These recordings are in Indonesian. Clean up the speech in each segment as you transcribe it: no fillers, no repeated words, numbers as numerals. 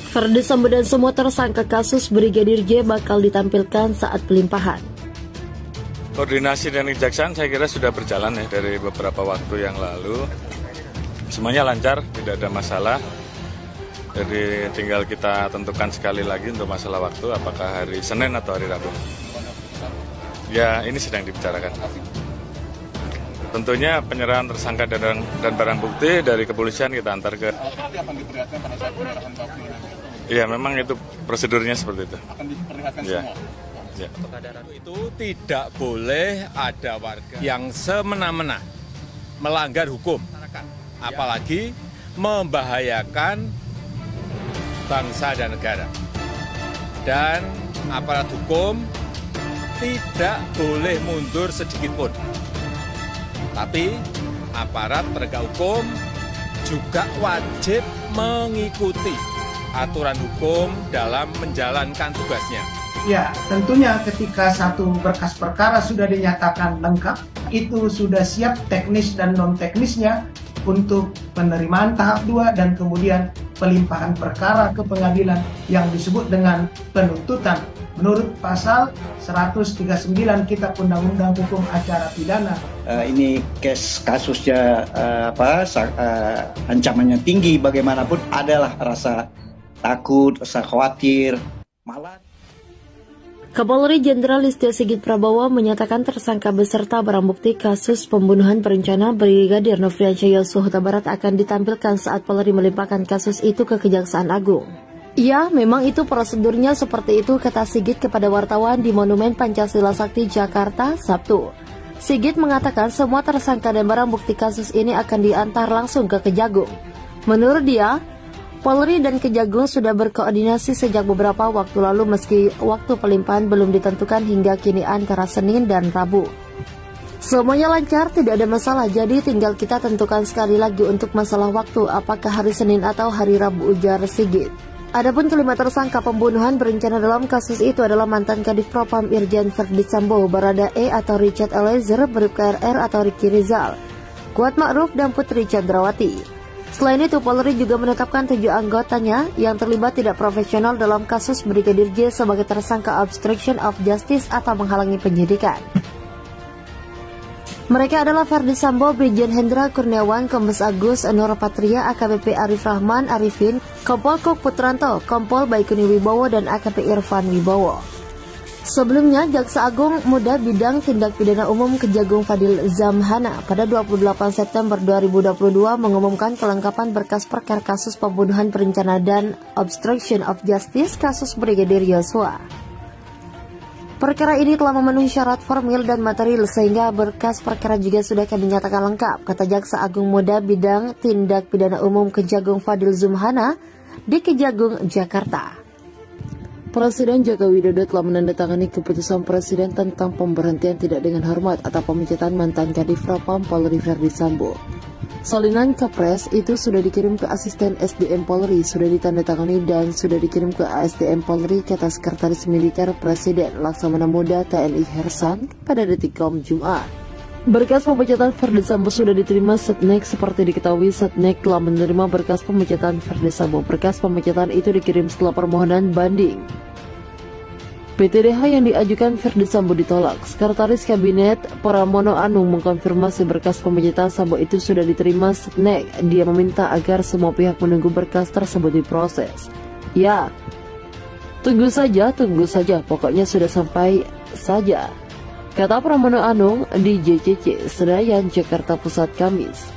Verdi Sambo dan semua tersangka kasus Brigadir J bakal ditampilkan saat pelimpahan. Koordinasi dengan kejaksaan saya kira sudah berjalan ya dari beberapa waktu yang lalu. Semuanya lancar, tidak ada masalah. Jadi tinggal kita tentukan sekali lagi untuk masalah waktu, apakah hari Senin atau hari Rabu. Ya, ini sedang dibicarakan. Tentunya penyerahan tersangka dan barang bukti dari kepolisian kita antar ke... Ya, memang itu prosedurnya seperti itu. Akan diperlihatkan ya. semua? Ya. Itu tidak boleh ada warga yang semena-mena melanggar hukum, apalagi membahayakan bangsa dan negara. Dan aparat hukum tidak boleh mundur sedikit pun. Tapi aparat penegak hukum juga wajib mengikuti aturan hukum dalam menjalankan tugasnya. Ya, tentunya ketika satu berkas perkara sudah dinyatakan lengkap, itu sudah siap teknis dan non-teknisnya untuk penerimaan tahap 2 dan kemudian pelimpahan perkara ke pengadilan yang disebut dengan penuntutan menurut pasal 139 Kitab Undang-Undang Hukum Acara Pidana. Ini kasusnya ancamannya tinggi, bagaimanapun adalah rasa takut, rasa khawatir, malah. Kapolri Jenderal Listio Sigit Prabowo menyatakan tersangka beserta barang bukti kasus pembunuhan berencana Brigadir Nofriansyah Yosua Huta Barat akan ditampilkan saat Polri melimpahkan kasus itu ke Kejaksaan Agung. Ya, memang itu prosedurnya seperti itu, kata Sigit kepada wartawan di Monumen Pancasila Sakti, Jakarta, Sabtu. Sigit mengatakan semua tersangka dan barang bukti kasus ini akan diantar langsung ke Kejagung. Menurut dia, Polri dan Kejagung sudah berkoordinasi sejak beberapa waktu lalu meski waktu pelimpahan belum ditentukan hingga kini antara Senin dan Rabu. Semuanya lancar, tidak ada masalah, jadi tinggal kita tentukan sekali lagi untuk masalah waktu apakah hari Senin atau hari Rabu, ujar Sigit. Adapun kelima tersangka pembunuhan berencana dalam kasus itu adalah mantan Kadif Propam Irjen Verdi Sambo, Barada E atau Richard Eliezer, Bribka RR atau Ricky Rizal, Kuat Ma'ruf dan Putri Chandrawati. Selain itu, Polri juga menetapkan 7 anggotanya yang terlibat tidak profesional dalam kasus Brigadir J sebagai tersangka obstruction of justice atau menghalangi penyidikan. Mereka adalah Verdi Sambo, Brigjen Hendra Kurniawan, Kombes Agus Nur Patria, AKBP Arif Rahman Arifin, Kompol Kuk Putranto, Kompol Baikuni Wibowo, dan AKP Irfan Wibowo. Sebelumnya, Jaksa Agung Muda Bidang Tindak Pidana Umum Kejagung Fadil Zamhana pada 28 September 2022 mengumumkan kelengkapan berkas perkara kasus pembunuhan berencana dan obstruction of justice kasus Brigadir Yosua. Perkara ini telah memenuhi syarat formil dan material sehingga berkas perkara juga sudah kami nyatakan lengkap, kata Jaksa Agung Muda Bidang Tindak Pidana Umum Kejagung Fadil Zamhana di Kejagung, Jakarta. Presiden Joko Widodo telah menandatangani keputusan Presiden tentang pemberhentian tidak dengan hormat atau pemecatan mantan Kadif Propam Polri Verdi Sambo. Salinan Kepres itu sudah dikirim ke Asisten SDM Polri, sudah ditandatangani dan sudah dikirim ke ASDM Polri, kata Sekretaris Militer Presiden Laksamana Muda TNI Hersan pada Detikcom Jumat. Berkas pemecatan Verdi Sambo sudah diterima Setnek. Seperti diketahui, Setnek telah menerima berkas pemecatan Verdi Sambo. Berkas pemecatan itu dikirim setelah permohonan banding PTDH yang diajukan Verdi Sambo ditolak. Sekretaris Kabinet Pramono Anung mengkonfirmasi berkas pemecatan Sambo itu sudah diterima Setnek. Dia meminta agar semua pihak menunggu berkas tersebut diproses. Ya, tunggu saja, pokoknya sudah sampai saja, kata Pramono Anung di JCC Senayan, Jakarta Pusat, Kamis.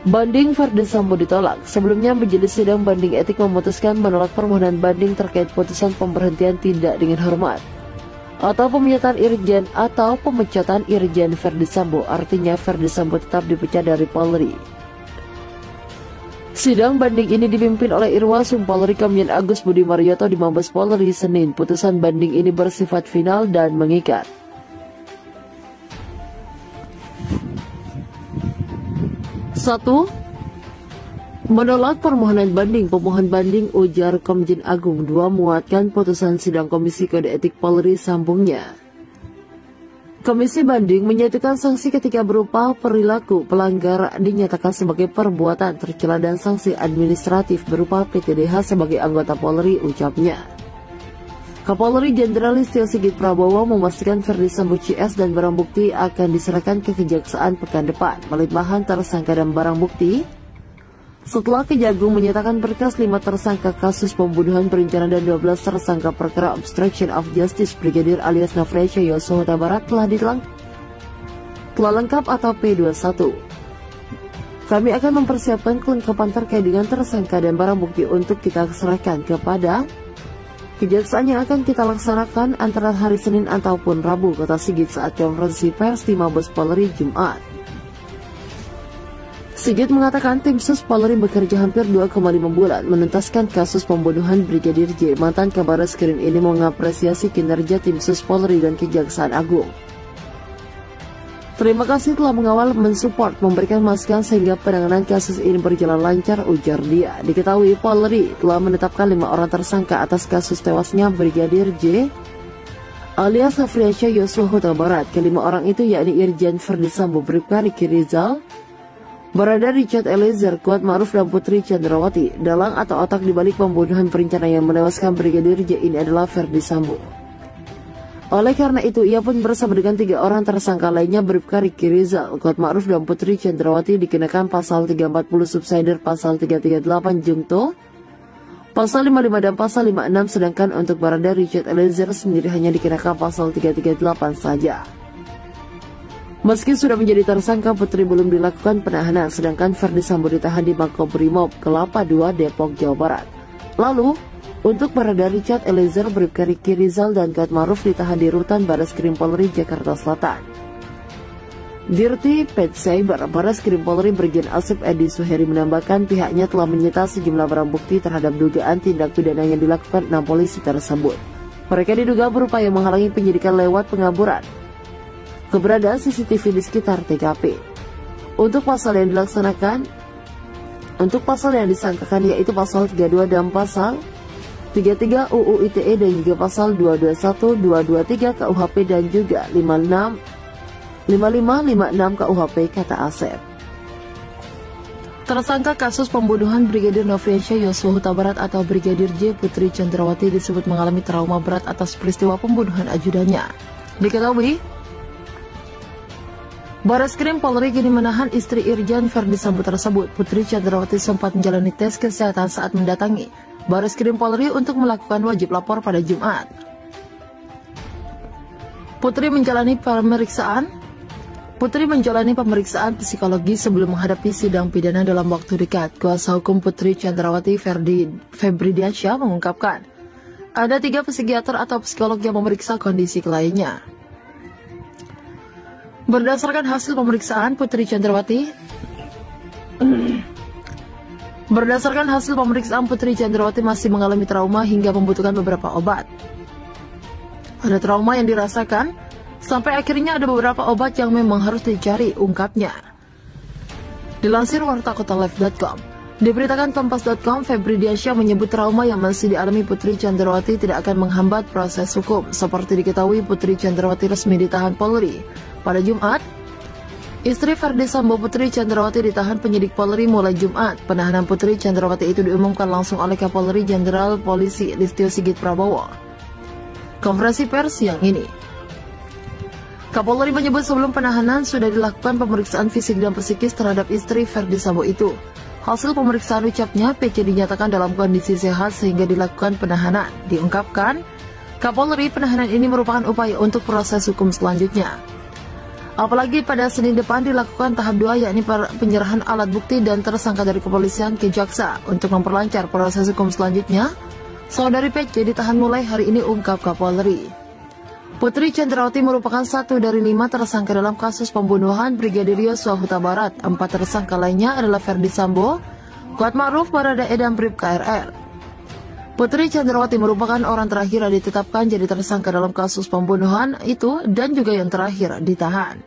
Banding Verdi Sambo ditolak. Sebelumnya Majelis Sidang Banding Etik memutuskan menolak permohonan banding terkait putusan pemberhentian tidak dengan hormat atau pemecatan Irjen Verdi Sambo. Artinya Verdi Sambo tetap dipecat dari Polri. Sidang banding ini dipimpin oleh Irwasum Polri Komjen Agus Budi Marioto di Mabes Polri Senin. Putusan banding ini bersifat final dan mengikat. 1. Menolak permohonan banding. Pemohon banding, ujar Komjen Agung. 2. Menguatkan putusan sidang Komisi Kode Etik Polri, sambungnya. Komisi banding menyatukan sanksi ketika berupa perilaku pelanggar dinyatakan sebagai perbuatan tercela dan sanksi administratif berupa PTDH sebagai anggota Polri, ucapnya. Kapolri Jenderal Listio Sigit Prabowo memastikan Ferdi Sambo CS dan barang bukti akan diserahkan ke Kejaksaan pekan depan, melimpahkan tersangka dan barang bukti setelah Kejagung menyatakan berkas 5 tersangka kasus pembunuhan berencana dan 12 tersangka perkara obstruction of justice Brigadir alias Nofriansah Yosua Huta Barat telah lengkap atau P21. Kami akan mempersiapkan kelengkapan terkait dengan tersangka dan barang bukti untuk kita serahkan kepada Kejaksaan yang akan kita laksanakan antara hari Senin ataupun Rabu, kata Sigit saat konferensi pers di Mabes Polri Jumat. Sigit mengatakan tim sus Polri bekerja hampir 2,5 bulan menuntaskan kasus pembunuhan Brigadir J. Mantan Kabareskrim ini mengapresiasi kinerja tim sus Polri dan Kejaksaan Agung. Terima kasih telah mengawal, mensupport, memberikan masukan sehingga penanganan kasus ini berjalan lancar, ujar dia. Diketahui Polri telah menetapkan 5 orang tersangka atas kasus tewasnya Brigadir J alias Nofriansah Yosua Huta Barat. Kelima orang itu yakni Irjen Ferdi Sambo, Bribka Riki Rizal, Barada Richard Eliezer, Kuat Ma'ruf dan Putri Chandrawati. Dalang atau otak dibalik pembunuhan berencana yang menewaskan Brigadir J ini adalah Ferdi Sambo. Oleh karena itu, ia pun bersama dengan 3 orang tersangka lainnya Bribka Riki Rizal, Kuat Ma'ruf dan Putri Chandrawati dikenakan pasal 340 subsider, pasal 338 jungto, pasal 55 dan pasal 56, sedangkan untuk Barada Richard Eliezer sendiri hanya dikenakan pasal 338 saja. Meski sudah menjadi tersangka, Putri belum dilakukan penahanan, sedangkan Ferdi Sambo ditahan di Makobrimob Kelapa II, Depok, Jawa Barat. Lalu, untuk Barada Richard Eliezer, Bribka Riki Rizal, dan Kuat Ma'ruf ditahan di Rutan Bareskrim Polri, Jakarta Selatan. Dirti Pet Cyber Bareskrim Polri Brigjen Asep Edi Suheri menambahkan pihaknya telah menyita sejumlah barang bukti terhadap dugaan tindak pidana yang dilakukan 6 polisi tersebut. Mereka diduga berupaya menghalangi penyidikan lewat pengaburan keberadaan CCTV di sekitar TKP. Untuk pasal yang disangkakan yaitu pasal 32 dan pasal 33 UU ITE dan juga pasal 221, 223 KUHP dan juga 55, 56 KUHP, kata Asep. Tersangka kasus pembunuhan Brigadir Nofriansah Yosua Huta Barat atau Brigadir J, Putri Chandrawati disebut mengalami trauma berat atas peristiwa pembunuhan ajudannya. Diketahui, Bareskrim Polri kini menahan istri Irjen Ferdi Sambo tersebut. Putri Chandrawati sempat menjalani tes kesehatan saat mendatangi Bareskrim Polri untuk melakukan wajib lapor pada Jumat. Putri menjalani pemeriksaan psikologi sebelum menghadapi sidang pidana dalam waktu dekat. Kuasa hukum Putri Chandrawati Febri Diansyah mengungkapkan, ada 3 psikiater atau psikolog yang memeriksa kondisi kliennya. Berdasarkan hasil pemeriksaan Putri Chandrawati masih mengalami trauma hingga membutuhkan beberapa obat. Ada trauma yang dirasakan sampai akhirnya ada beberapa obat yang memang harus dicari, ungkapnya. Dilansir wartakotalive.com, diberitakan Kompas.com, Febri Diansyah menyebut trauma yang masih dialami Putri Chandrawati tidak akan menghambat proses hukum. Seperti diketahui, Putri Chandrawati resmi ditahan Polri pada Jumat. Istri Ferdi Sambo, Putri Chandrawati, ditahan penyidik Polri mulai Jumat. Penahanan Putri Chandrawati itu diumumkan langsung oleh Kapolri Jenderal Polisi Listio Sigit Prabowo. Konferensi pers siang ini, Kapolri menyebut sebelum penahanan sudah dilakukan pemeriksaan fisik dan psikis terhadap istri Ferdi Sambo itu. Hasil pemeriksaan, ucapnya, PC dinyatakan dalam kondisi sehat sehingga dilakukan penahanan. Diungkapkan, Kapolri, penahanan ini merupakan upaya untuk proses hukum selanjutnya. Apalagi pada Senin depan dilakukan tahap 2, yakni penyerahan alat bukti dan tersangka dari kepolisian ke jaksa. Untuk memperlancar proses hukum selanjutnya, saudari PC ditahan mulai hari ini, ungkap Kapolri. Putri Chandrawati merupakan 1 dari 5 tersangka dalam kasus pembunuhan Brigadir Yosua Huta Barat. 4 tersangka lainnya adalah Ferdi Sambo, Kuat Ma'ruf, Barada E, dan Bribka RR. Putri Chandrawati merupakan orang terakhir yang ditetapkan jadi tersangka dalam kasus pembunuhan itu dan juga yang terakhir ditahan.